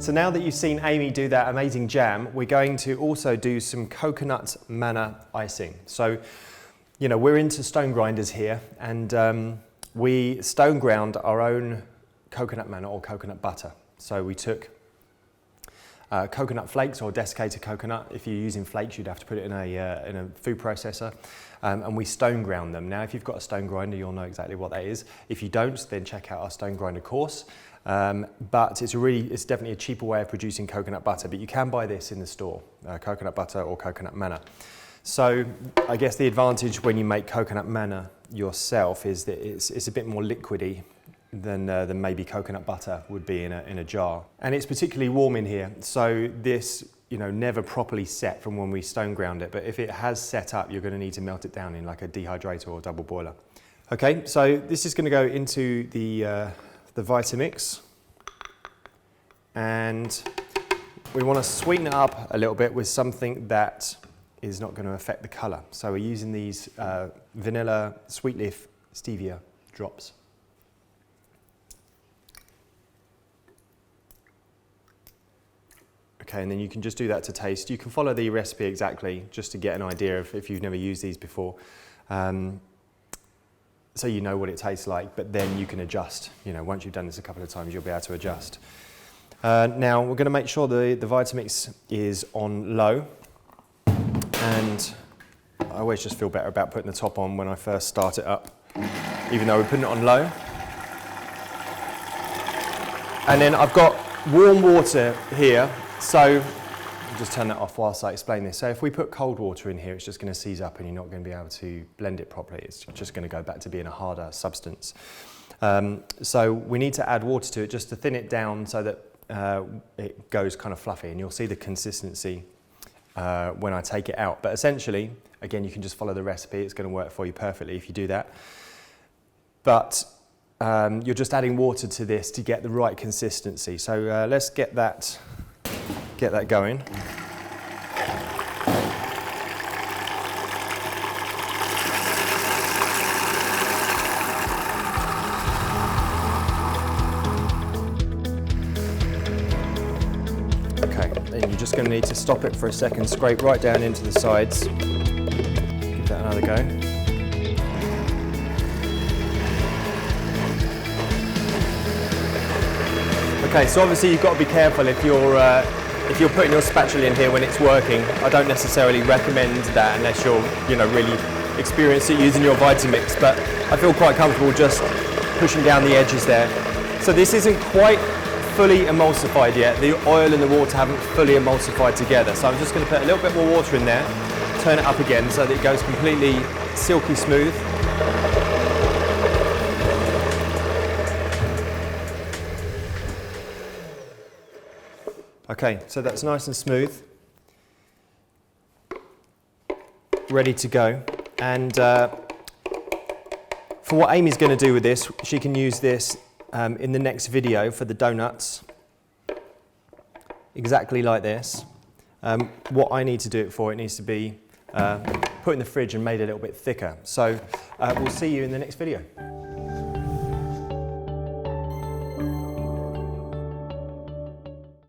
So now that you've seen Amy do that amazing jam, we're going to also do some coconut manna icing. So, you know, we're into stone grinders here, and we stone ground our own coconut manna or coconut butter. So we took coconut flakes or desiccated coconut. If you're using flakes, you'd have to put it in a food processor, and we stone ground them. Now, if you've got a stone grinder, you'll know exactly what that is. If you don't, then check out our stone grinder course. But it's definitely a cheaper way of producing coconut butter, but you can buy this in the store, coconut butter or coconut manna. So I guess the advantage when you make coconut manna yourself is that it's a bit more liquidy than maybe coconut butter would be in a jar. And it's particularly warm in here, so this, you know, never properly set from when we stone ground it, but if it has set up, you're going to need to melt it down in like a dehydrator or double boiler. Okay, so this is going to go into the Vitamix, and we want to sweeten it up a little bit with something that is not going to affect the colour. So we're using these vanilla sweet leaf stevia drops. Okay, and then you can just do that to taste. You can follow the recipe exactly just to get an idea of if you've never used these before. So you know what it tastes like, but then you can adjust. You know, once you've done this a couple of times, you'll be able to adjust. Now, we're going to make sure the Vitamix is on low. And I always just feel better about putting the top on when I first start it up, even though we're putting it on low. And then I've got warm water here, so I'll just turn that off whilst I explain this. So if we put cold water in here, it's just going to seize up and you're not going to be able to blend it properly. It's just going to go back to being a harder substance. So we need to add water to it just to thin it down so that it goes kind of fluffy, and you'll see the consistency when I take it out. But essentially, again, you can just follow the recipe. It's going to work for you perfectly if you do that. But you're just adding water to this to get the right consistency. So let's get that going. Okay, then you're just going to need to stop it for a second, scrape right down into the sides. Give that another go. Okay, so obviously you've got to be careful if you're putting your spatula in here when it's working. I don't necessarily recommend that unless you're, you know, really experienced at using your Vitamix, but I feel quite comfortable just pushing down the edges there. So this isn't quite fully emulsified yet. The oil and the water haven't fully emulsified together. So I'm just going to put a little bit more water in there, turn it up again so that it goes completely silky smooth. Okay, so that's nice and smooth, ready to go. And for what Amy's going to do with this, she can use this in the next video for the donuts, exactly like this. What I need to do it for, it needs to be put in the fridge and made a little bit thicker. So we'll see you in the next video.